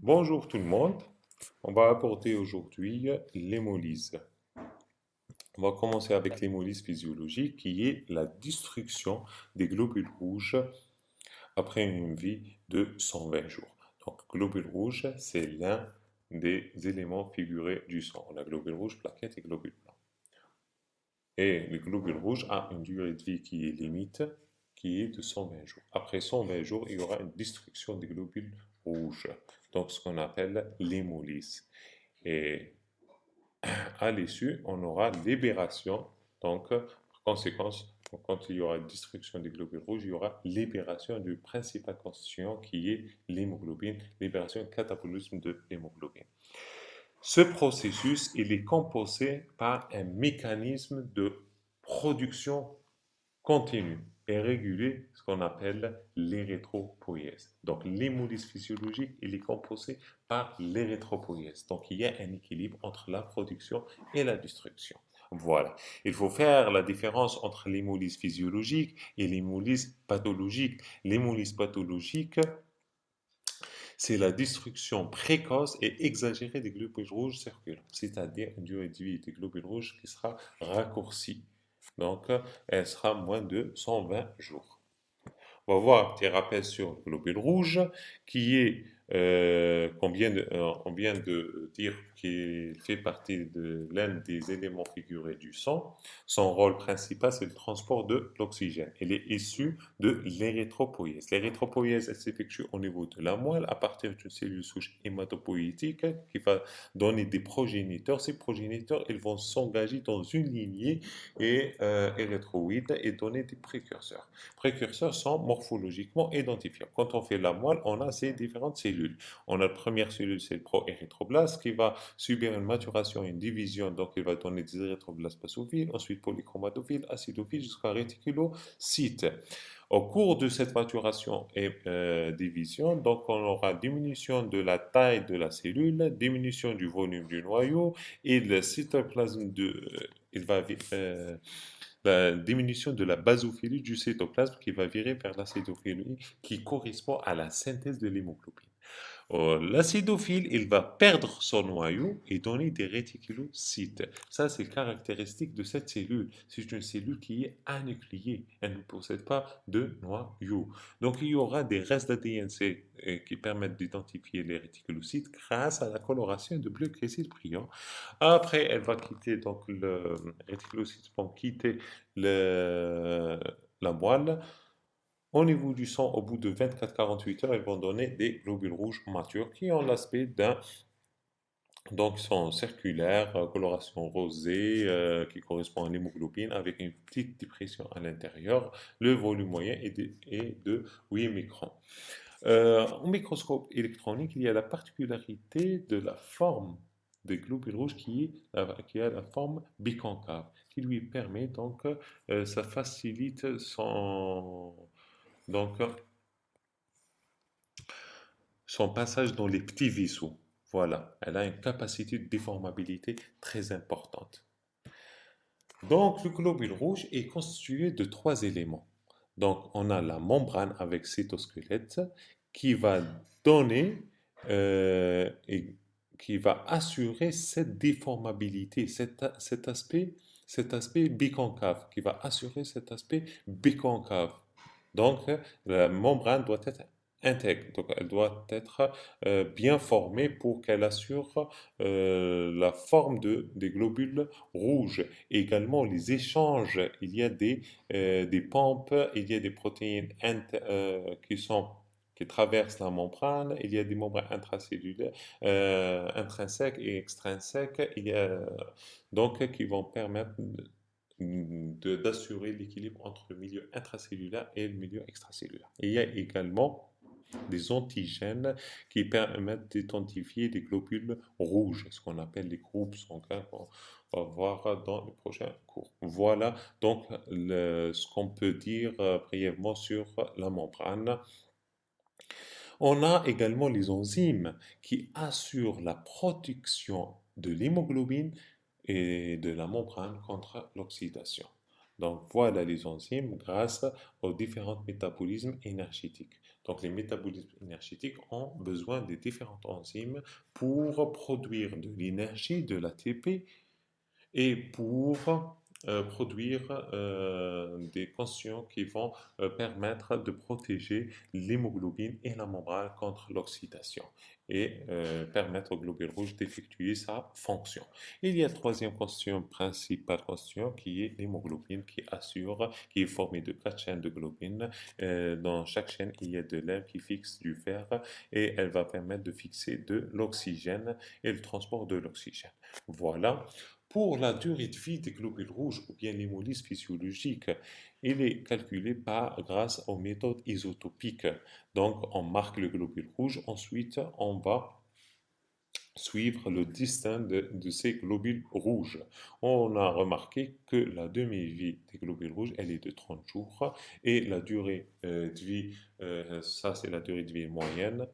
Bonjour tout le monde, on va aborder aujourd'hui l'hémolyse. On va commencer avec l'hémolyse physiologique qui est la destruction des globules rouges après une vie de 120 jours. Donc, globule rouge, c'est l'un des éléments figurés du sang. On a globule rouge, plaquettes et globule blanc. Et le globule rouge a une durée de vie qui est limite, qui est de 120 jours. Après 120 jours, il y aura une destruction des globules rouges, donc ce qu'on appelle l'hémolyse. Et à l'issue, on aura libération, donc par conséquence, quand il y aura destruction des globules rouges, il y aura libération du principal constituant qui est l'hémoglobine, libération et catabolisme de l'hémoglobine. Ce processus, il est composé par un mécanisme de production continue et régulier, ce qu'on appelle l'érythropoïèse. Donc l'hémolyse physiologique, il est composé par l'érythropoïèse. Donc il y a un équilibre entre la production et la destruction. Voilà. Il faut faire la différence entre l'hémolyse physiologique et l'hémolyse pathologique. L'hémolyse pathologique, c'est la destruction précoce et exagérée des globules rouges circulants, c'est-à-dire une durée de vie des globules rouges qui sera raccourcie. Donc, elle sera moins de 120 jours. On va voir un petit rappel sur le globule rouge, qui est, on vient de dire qu'il fait partie de l'un des éléments figurés du sang. Son rôle principal, c'est le transport de l'oxygène. Il est issu de l'érythropoïèse. L'érythropoïèse, elle s'effectue au niveau de la moelle à partir d'une cellule souche hématopoïétique qui va donner des progéniteurs. Ces progéniteurs, ils vont s'engager dans une lignée érythroïde et donner des précurseurs. Précurseurs sont morphologiquement identifiables. Quand on fait la moelle, on a ces différentes cellules. On a la première cellule, c'est le proérythroblaste qui va subir une maturation, une division, donc il va donner des érythroblastes basophiles, ensuite polychromatophiles, acidophiles jusqu'à réticulocytes. Au cours de cette maturation et division, donc on aura diminution de la taille de la cellule, diminution du volume du noyau et le cytoplasme il va la diminution de la basophilie du cytoplasme qui va virer vers l'acidophilie qui correspond à la synthèse de l'hémoglobine. L'acidophile, il va perdre son noyau et donner des réticulocytes. Ça, c'est caractéristique de cette cellule. C'est une cellule qui est anucléée. Elle ne possède pas de noyau. Donc, il y aura des restes d'ADN-C qui permettent d'identifier les réticulocytes grâce à la coloration de bleu grésil brillant. Après, elle va quitter, donc le réticulocytes vont quitter le, la moelle. Au niveau du sang, au bout de 24-48 heures, ils vont donner des globules rouges matures qui ont l'aspect d'un, donc sont circulaires, coloration rosée, qui correspond à l'hémoglobine avec une petite dépression à l'intérieur. Le volume moyen est de 8 microns. Au microscope électronique, il y a la particularité de la forme des globules rouges qui a la forme biconcave, qui lui permet donc, ça facilite donc, son passage dans les petits vaisseaux. Voilà, elle a une capacité de déformabilité très importante. Donc, le globule rouge est constitué de trois éléments. Donc, on a la membrane avec cytosquelette qui va donner et qui va assurer cette déformabilité, cet aspect biconcave, qui va assurer cet aspect biconcave. Donc, la membrane doit être intègre, donc elle doit être bien formée pour qu'elle assure la forme des globules rouges. Et également, les échanges, il y a des pompes, il y a des protéines qui traversent la membrane, il y a des membranes intracellulaires, intrinsèques et extrinsèques, il y a, donc qui vont permettre d'assurer l'équilibre entre le milieu intracellulaire et le milieu extracellulaire. Et il y a également des antigènes qui permettent d'identifier des globules rouges, ce qu'on appelle les groupes sanguins qu'on va voir dans le prochain cours. Voilà donc ce qu'on peut dire brièvement sur la membrane. On a également les enzymes qui assurent la protection de l'hémoglobine et de la membrane contre l'oxydation. Donc voilà les enzymes grâce aux différents métabolismes énergétiques. Donc les métabolismes énergétiques ont besoin des différentes enzymes pour produire de l'énergie, de l'ATP, et pour produire des cations qui vont permettre de protéger l'hémoglobine et la membrane contre l'oxydation et permettre au globule rouge d'effectuer sa fonction. Il y a la troisième question, principale question, qui est l'hémoglobine qui est formée de 4 chaînes de globine. Dans chaque chaîne, il y a de l'air qui fixe du fer et elle va permettre de fixer de l'oxygène et le transport de l'oxygène. Voilà. Pour la durée de vie des globules rouges ou bien l'hémolyse physiologique, il est calculé grâce aux méthodes isotopiques. Donc, on marque le globule rouge, ensuite on va suivre le destin de ces globules rouges. On a remarqué que la demi-vie des globules rouges, elle est de 30 jours et la durée de vie, ça c'est la durée de vie moyenne,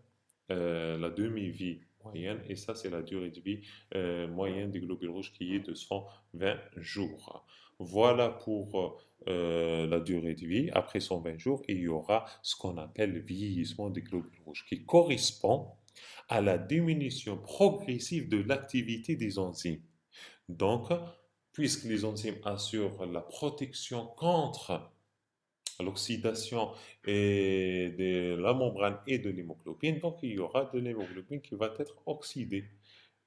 la demi-vie moyenne, et ça c'est la durée de vie moyenne des globules rouges qui est de 120 jours. Voilà pour la durée de vie. Après 120 jours, il y aura ce qu'on appelle le vieillissement des globules rouges qui correspond à la diminution progressive de l'activité des enzymes. Donc, puisque les enzymes assurent la protection contre l'oxydation et de la membrane et de l'hémoglobine, donc il y aura de l'hémoglobine qui va être oxydée.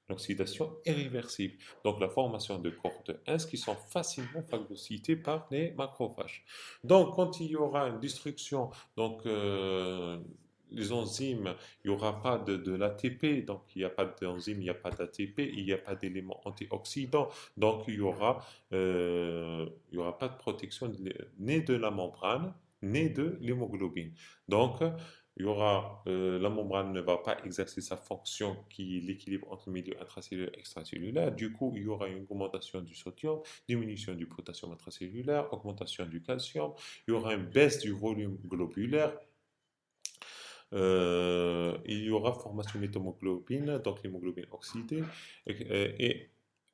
L'oxydation est réversible. Donc la formation de corps de 1 qui sont facilement phagocytés par les macrophages. Donc quand il y aura une destruction, donc les enzymes, il n'y aura pas de l'ATP, donc il n'y a pas d'enzyme, il n'y a pas d'ATP, il n'y a pas d'éléments antioxydants, donc il y aura pas de protection ni de la membrane, ni de l'hémoglobine. Donc, la membrane ne va pas exercer sa fonction qui est l'équilibre entre le milieu intracellulaire et extracellulaire. Du coup, il y aura une augmentation du sodium, diminution du potassium intracellulaire, augmentation du calcium. Il y aura une baisse du volume globulaire. Il y aura formation d'hémoglobine, donc l'hémoglobine oxydée, et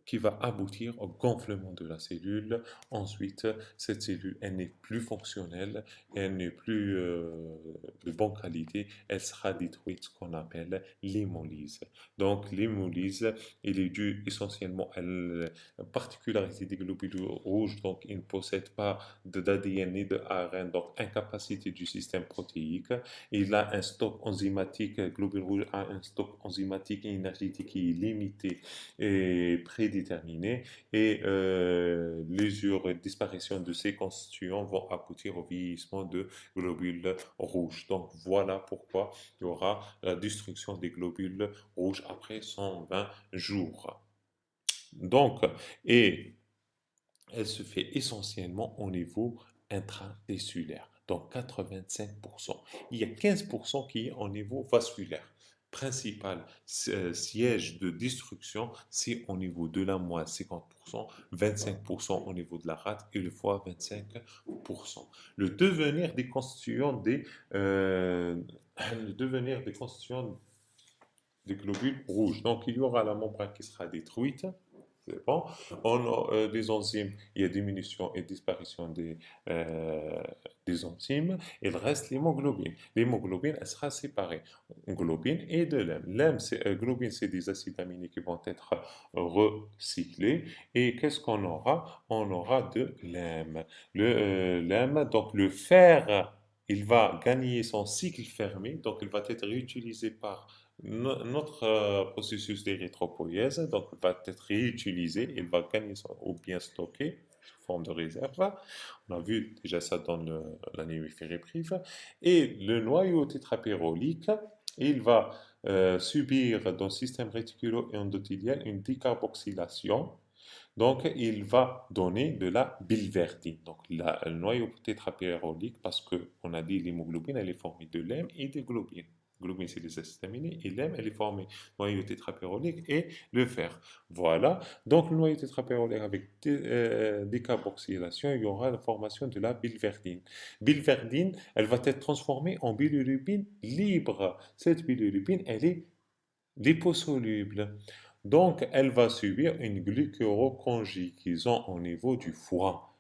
qui va aboutir au gonflement de la cellule. Ensuite, cette cellule, elle n'est plus fonctionnelle, elle n'est plus de bonne qualité, elle sera détruite, ce qu'on appelle l'hémolyse. Donc, l'hémolyse, elle est due essentiellement à la particularité des globules rouges, donc ils ne possèdent pas d'ADN ni de ARN, donc incapacité du système protéique. Il a un stock enzymatique, le globule rouge a un stock enzymatique et énergétique qui est limité et prédéterminé, et l'usure et disparition de ces constituants vont aboutir au vieillissement de globules rouges. Donc voilà pourquoi il y aura la destruction des globules rouges après 120 jours. Donc, et elle se fait essentiellement au niveau intracellulaire, donc 85%. Il y a 15% qui est au niveau vasculaire. Principal siège de destruction, c'est au niveau de la moelle 50%, 25% au niveau de la rate et le foie 25%. Le devenir des constituants le devenir des constituants des globules rouges. Donc il y aura la membrane qui sera détruite, c'est bon. On a des enzymes, il y a diminution et disparition des enzymes. Il reste l'hémoglobine. L'hémoglobine, elle sera séparée. Globine et de l'hème. Globine, c'est des acides aminés qui vont être recyclés. Et qu'est-ce qu'on aura? On aura de l'hème. L'hème, donc le fer, il va gagner son cycle fermé, donc il va être réutilisé par notre processus d'érythropoïèse, donc va être réutilisé, il va gagner ou bien stocké sous forme de réserve. On a vu déjà ça dans l'anémie ferriprive. Et le noyau tétrapyrolique, il va subir dans le système réticulo et endothélial une décarboxylation. Donc, il va donner de la biliverdine. Donc, le noyau tétrapyrolique, parce qu'on a dit l'hémoglobine, elle est formée de l'hème et de globine. Globine, c'est des acides aminés, et l'hème, elle est formée noyau tétrapyrolique et le fer. Voilà. Donc, le noyau tétrapyrolique avec décarboxylation, il y aura la formation de la biliverdine. Biliverdine, elle va être transformée en bilirubine libre. Cette bilirubine, elle est liposoluble. Donc, elle va subir une glucuroconjugaison au niveau du foie.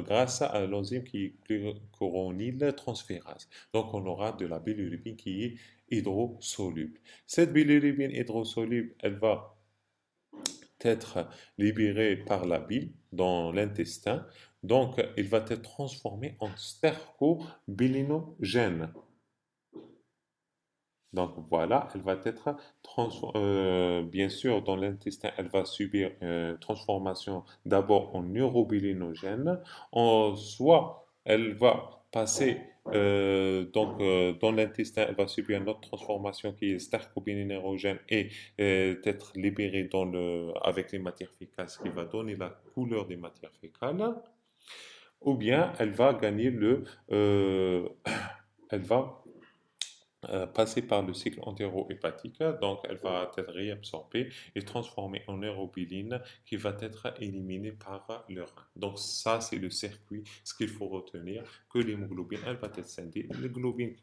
grâce à l'enzyme qui est glucuronyltransférase. Donc, on aura de la bilirubine qui est hydrosoluble. Cette bilirubine hydrosoluble, elle va être libérée par la bile dans l'intestin. Donc, il va être transformé en stercobilinogène. Donc voilà, elle va être bien sûr dans l'intestin, elle va subir une transformation d'abord en neurobilinogène, soit elle va passer dans l'intestin, elle va subir une autre transformation qui est stercobilinogène et être libérée avec les matières fécales, ce qui va donner la couleur des matières fécales, ou bien elle va gagner elle va passer par le cycle entérohépatique, donc elle va être réabsorbée et transformée en neurobiline qui va être éliminée par le rein. Donc ça, c'est le circuit. Ce qu'il faut retenir, que l'hémoglobine, elle va être scindée. Les globines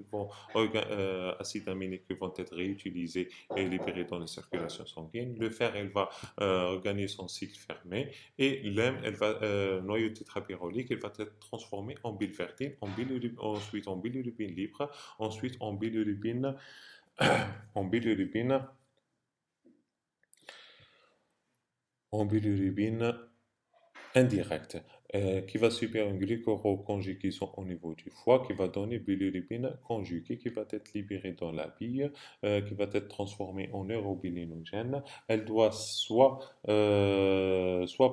acides aminés qui vont être réutilisés et libérés dans la circulation sanguine. Le fer, elle va regagner son cycle fermé. Et l'hème, elle va, noyau tétrapyrolique, elle va être transformée en biliverdine, ensuite en bilirubine libre, ensuite en bilirubine, en bilirubine indirecte, qui va subir une glycoroconjugaison au niveau du foie, qui va donner bilirubine conjuguée, qui va être libérée dans la bile, qui va être transformée en neurobilinogène. Elle doit soit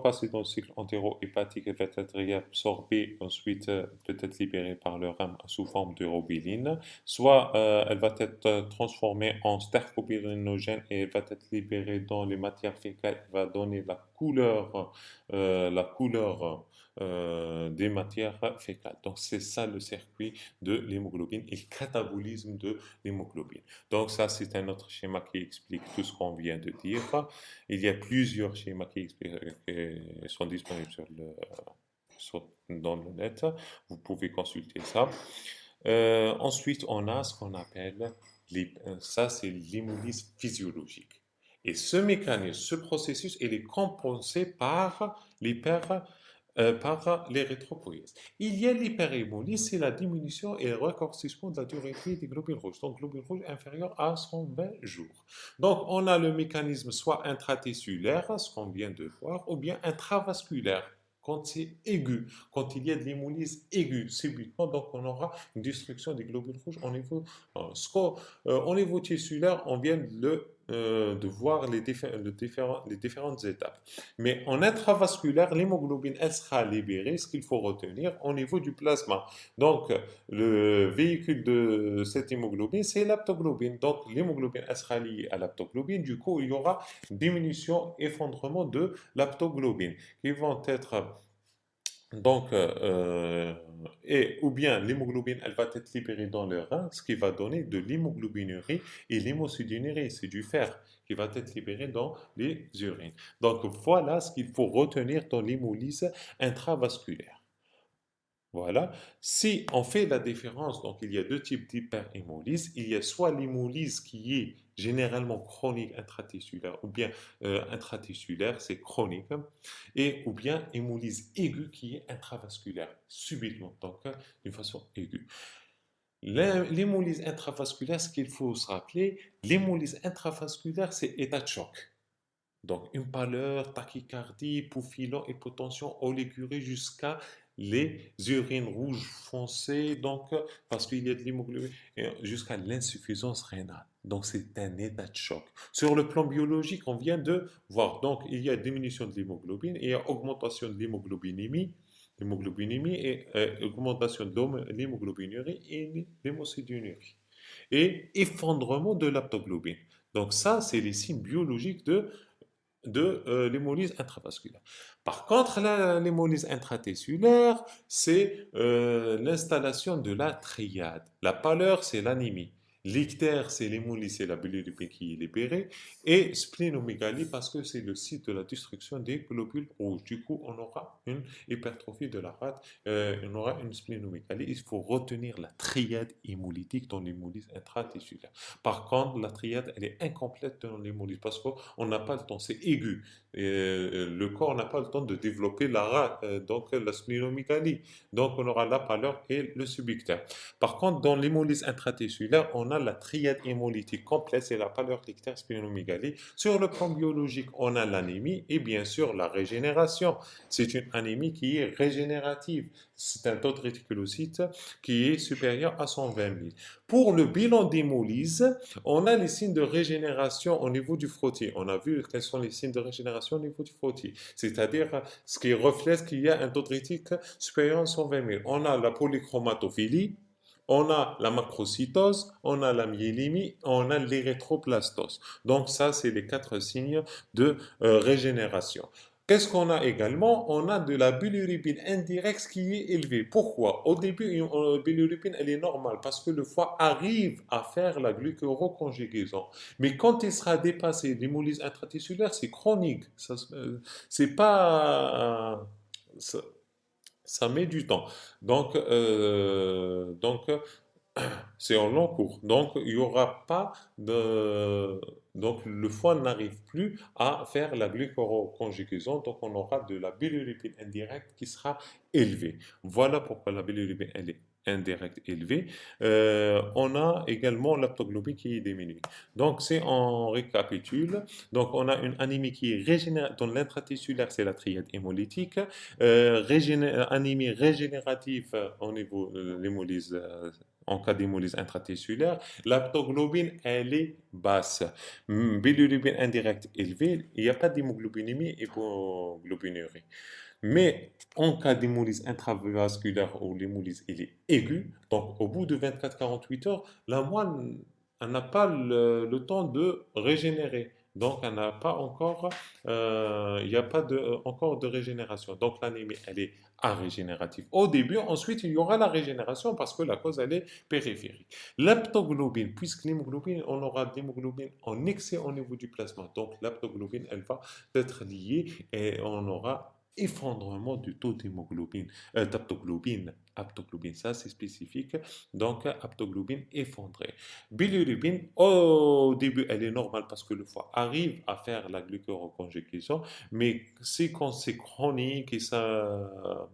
passer dans le cycle entérohépatique, elle va être réabsorbée, ensuite peut-être libérée par le rein sous forme d'eurobiline, soit elle va être transformée en stercobilinogène et elle va être libérée dans les matières fécales, elle va donner la couleur des matières fécales. Donc, c'est ça le circuit de l'hémoglobine et le catabolisme de l'hémoglobine. Donc, ça, c'est un autre schéma qui explique tout ce qu'on vient de dire. Il y a plusieurs schémas qui sont disponibles dans le net. Vous pouvez consulter ça. Ensuite, on a ce qu'on appelle, ça, c'est l'hémolyse physiologique. Et ce mécanisme, ce processus, il est compensé par l'érythropoïèse. Il y a l'hyperhémolyse, c'est la diminution et le raccourcissement de la durée de vie des globules rouges. Donc, globules rouges inférieurs à 120 jours. Donc, on a le mécanisme soit intratissulaire, ce qu'on vient de voir, ou bien intravasculaire quand c'est aigu, quand il y a de l'hémolyse aiguë subitement, donc on aura une destruction des globules rouges au niveau tissulaire, on vient de voir les différentes étapes. Mais en intravasculaire, l'hémoglobine, elle sera libérée, ce qu'il faut retenir, au niveau du plasma. Donc, le véhicule de cette hémoglobine, c'est l'aptoglobine. Donc, l'hémoglobine, elle sera liée à l'aptoglobine. Du coup, il y aura diminution, effondrement de l'aptoglobine qui vont être donc, ou bien l'hémoglobine, elle va être libérée dans le rein, ce qui va donner de l'hémoglobinurie et l'hémocidinurie, c'est du fer qui va être libéré dans les urines. Donc, voilà ce qu'il faut retenir dans l'hémolyse intravasculaire. Voilà. Si on fait la différence, donc il y a deux types d'hyperhémolyse. Il y a soit l'hémolyse qui est généralement chronique intratissulaire, ou bien intratissulaire, c'est chronique, ou bien hémolyse aiguë qui est intravasculaire, subitement, donc d'une façon aiguë. L'hémolyse intravasculaire, ce qu'il faut se rappeler, l'hémolyse intravasculaire, c'est état de choc. Donc, une pâleur, tachycardie, pouls filant, hypotension, oligurie jusqu'à les urines rouges foncées, donc, parce qu'il y a de l'hémoglobine, et jusqu'à l'insuffisance rénale. Donc, c'est un état de choc. Sur le plan biologique, on vient de voir, donc, il y a diminution de l'hémoglobine, et il y a augmentation de l'hémoglobinémie et augmentation de l'hémoglobinurie et l'hémocidinurie. Et effondrement de l'aptoglobine. Donc, ça, c'est les signes biologiques de l'hémolyse intravasculaire. Par contre, l'hémolyse intratissulaire, c'est l'installation de la triade. La pâleur, c'est l'anémie. L'ictère, c'est l'hémolyse, c'est la bilirubine qui est libérée. Et splénomégalie, parce que c'est le site de la destruction des globules rouges. Du coup, on aura une hypertrophie de la rate, on aura une splénomégalie. Il faut retenir la triade hémolytique dans l'hémolyse intratéculaire. Par contre, la triade, elle est incomplète dans l'hémolyse parce qu'on n'a pas le temps, c'est aigu. Le corps n'a pas le temps de développer donc la splénomégalie. Donc, on aura la pâleur et le subictère. Par contre, dans l'hémolyse intratéculaire, on a la triade hémolytique complète, c'est la pâleur, l'ictère, splénomégalie. Sur le plan biologique, on a l'anémie et bien sûr la régénération. C'est une anémie qui est régénérative. C'est un taux de réticulocyte qui est supérieur à 120 000. Pour le bilan d'hémolyse, on a les signes de régénération au niveau du frottis. On a vu quels sont les signes de régénération au niveau du frottis, c'est-à-dire ce qui reflète qu'il y a un taux de rétic supérieur à 120 000. On a la polychromatophilie, on a la macrocytose, on a la myélémie, on a l'érythroblastose. Donc ça, c'est les quatre signes de régénération. Qu'est-ce qu'on a également? On a de la bilirubine indirecte qui est élevée. Pourquoi? Au début, la bilirubine, elle est normale parce que le foie arrive à faire la glucuroconjugaison. Mais quand il sera dépassé, l'hémolyse intratéculaire, c'est chronique. C'est pas... ça, ça met du temps. Donc c'est en long cours. Donc, il n'y aura pas de... Donc, le foie n'arrive plus à faire la glucuroconjugaison. Donc, on aura de la bilirubine indirecte qui sera élevée. Voilà pourquoi la bilirubine elle est indirecte élevée. On a également l'aptoglobine qui est diminuée. Donc, c'est en récapitule. Donc, on a une anémie qui est régénérative. Dans l'intratéculaire, c'est la triade hémolytique. Anémie régénérative au niveau de l'hémolyse en cas d'hémolyse intratéculaire, l'aptoglobine, elle est basse. Bilirubine indirecte élevée, il n'y a pas d'hémoglobinémie et hypoglobinurie. Mais en cas d'hémolyse intravasculaire où l'hémolyse elle est aiguë, donc au bout de 24-48 heures, la moelle elle n'a pas le temps de régénérer. Donc, elle n'a pas encore, il n'y a pas encore de régénération. Donc, l'anémie, elle est arégénérative au début. Ensuite, il y aura la régénération parce que la cause, elle est périphérique. L'aptoglobine, puisque l'hémoglobine, on aura de l'hémoglobine en excès au niveau du plasma. Donc, l'aptoglobine, elle va être liée et on aura effondrement du taux d'hémoglobine, aptoglobine, ça c'est spécifique, donc aptoglobine effondrée. Bilirubine, au début elle est normale parce que le foie arrive à faire la glucuroconjugation, mais c'est quand c'est chronique et ça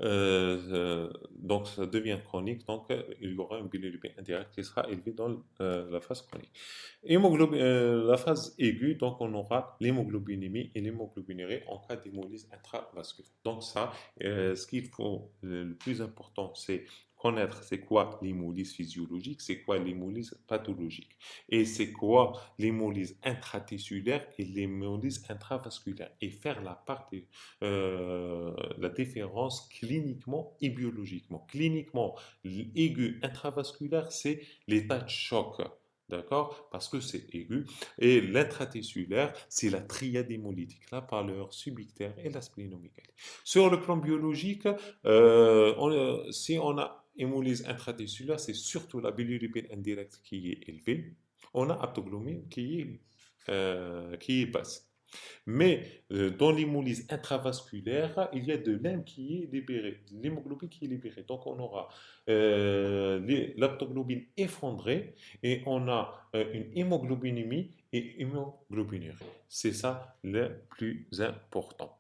donc ça devient chronique, donc il y aura une bilirubine indirecte qui sera élevée dans la phase chronique. La phase aiguë, donc on aura l'hémoglobinémie et l'hémoglobinurie en cas d'hémolyse intravasculaire. Donc ça, ce qu'il faut, le plus important, c'est connaître c'est quoi l'hémolyse physiologique, c'est quoi l'hémolyse pathologique, et c'est quoi l'hémolyse intratéculaire et l'hémolyse intravasculaire, et faire la différence cliniquement et biologiquement. Cliniquement, l'aigu intravasculaire, c'est l'état de choc. D'accord? Parce que c'est aigu. Et l'intratéculaire, c'est la triade hémolytique, la pâleur subictaire et la splénomégalie. Sur le plan biologique, si on a hémolyse intratéculaire, c'est surtout la bilirubine indirecte qui est élevée. On a aptoglobine qui est basse. Mais dans l'hémolyse intravasculaire, il y a de l'hème qui est libéré, de l'hémoglobine qui est libérée. Donc on aura l'aptoglobine effondrée et on a une hémoglobinémie et hémoglobinurie. C'est ça le plus important.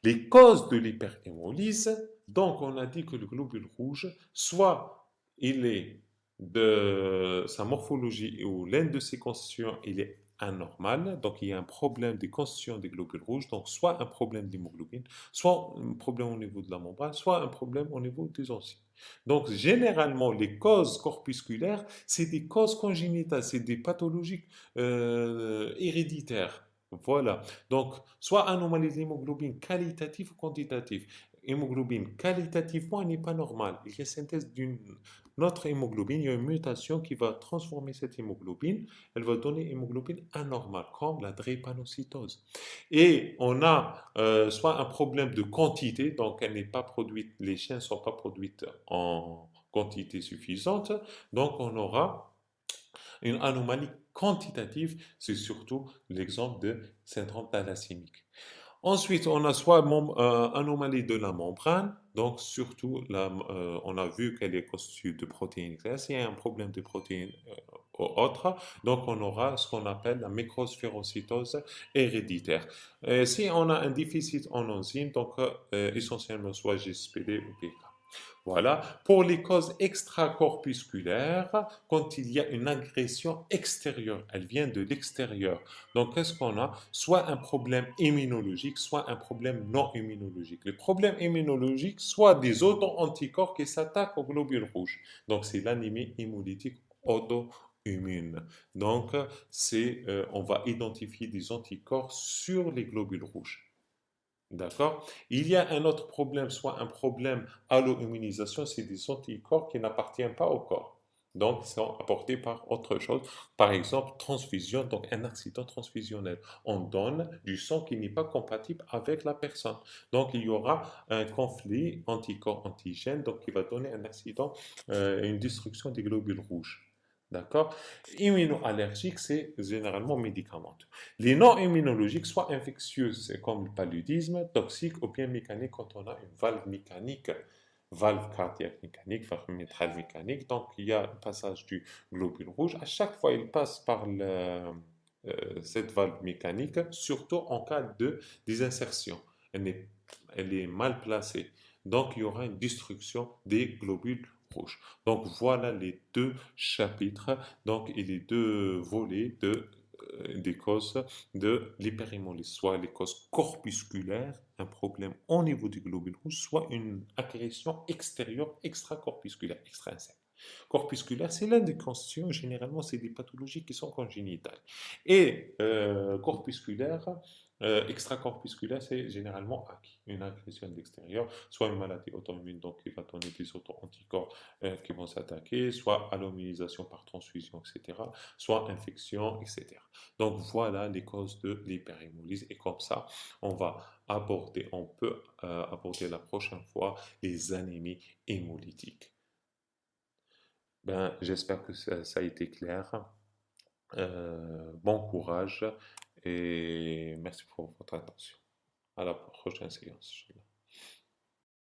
Les causes de l'hyperhémolyse, donc on a dit que le globule rouge, soit il est de sa morphologie ou l'un de ses constituants, il est anormal, donc il y a un problème de constitution des globules rouges, donc soit un problème d'hémoglobine, soit un problème au niveau de la membrane, soit un problème au niveau des ossements. Donc généralement, les causes corpusculaires, c'est des causes congénitales, c'est des pathologies héréditaires. Voilà. Donc, soit anomalie d'hémoglobine qualitative ou quantitative. Hémoglobine qualitativement, elle n'est pas normale. Il y a synthèse d'une autre hémoglobine, il y a une mutation qui va transformer cette hémoglobine, elle va donner hémoglobine anormale, comme la drépanocytose. Et on a soit un problème de quantité, donc elle n'est pas produite, les chaînes ne sont pas produites quantité suffisante, donc on aura une anomalie quantitative, c'est surtout l'exemple de syndrome thalassémique. Ensuite, on a soit anomalie de la membrane, donc surtout, on a vu qu'elle est constituée de protéines grasses, il y a un problème de protéines autres, donc on aura ce qu'on appelle la microsphérocytose héréditaire. Si on a un déficit en enzymes, donc essentiellement soit GSPD ou PK. Voilà. Pour les causes extracorpusculaires, quand il y a une agression extérieure, elle vient de l'extérieur. Donc, qu'est-ce qu'on a? Soit un problème immunologique, soit un problème non immunologique. Le problème immunologique, soit des auto-anticorps qui s'attaquent aux globules rouges. Donc, c'est l'anémie hémolytique auto-immune. Donc, on va identifier des anticorps sur les globules rouges. D'accord? Il y a un autre problème, soit un problème à l'immunisation, c'est des anticorps qui n'appartiennent pas au corps. Donc, ils sont apportés par autre chose. Par exemple, transfusion, donc un accident transfusionnel. On donne du sang qui n'est pas compatible avec la personne. Donc, il y aura un conflit anticorps-antigène, donc qui va donner un accident, une destruction des globules rouges. D'accord? Immunoallergique, c'est généralement médicamenteux. Les non immunologiques, soit infectieuses, c'est comme le paludisme, toxique ou bien mécanique quand on a une valve mécanique, valve cardiaque mécanique, valve mitrale mécanique. Donc il y a le passage du globule rouge. À chaque fois, il passe par cette valve mécanique, surtout en cas de désinsertion. Elle est, elle est mal placée. Donc il y aura une destruction des globules rouges. Donc voilà les deux chapitres, donc et les deux volets des causes de l'hyperémolyse, soit les causes corpusculaires, un problème au niveau du globule rouge, soit une agression extérieure extracorpusculaire, extrinsèque. Corpusculaire, c'est l'un des constituants, généralement, c'est des pathologies qui sont congénitales. Et corpusculaire, extracorpusculaire, c'est généralement acquis, une agression de l'extérieur, soit une maladie auto-immune, donc qui va donner des auto-anticorps qui vont s'attaquer, soit allomélisation par transfusion, etc., soit infection, etc. Donc voilà les causes de l'hyperémolyse, et comme ça, on peut aborder la prochaine fois les anémies hémolytiques. Ben, j'espère que ça a été clair. Bon courage et merci pour votre attention. À la prochaine séance.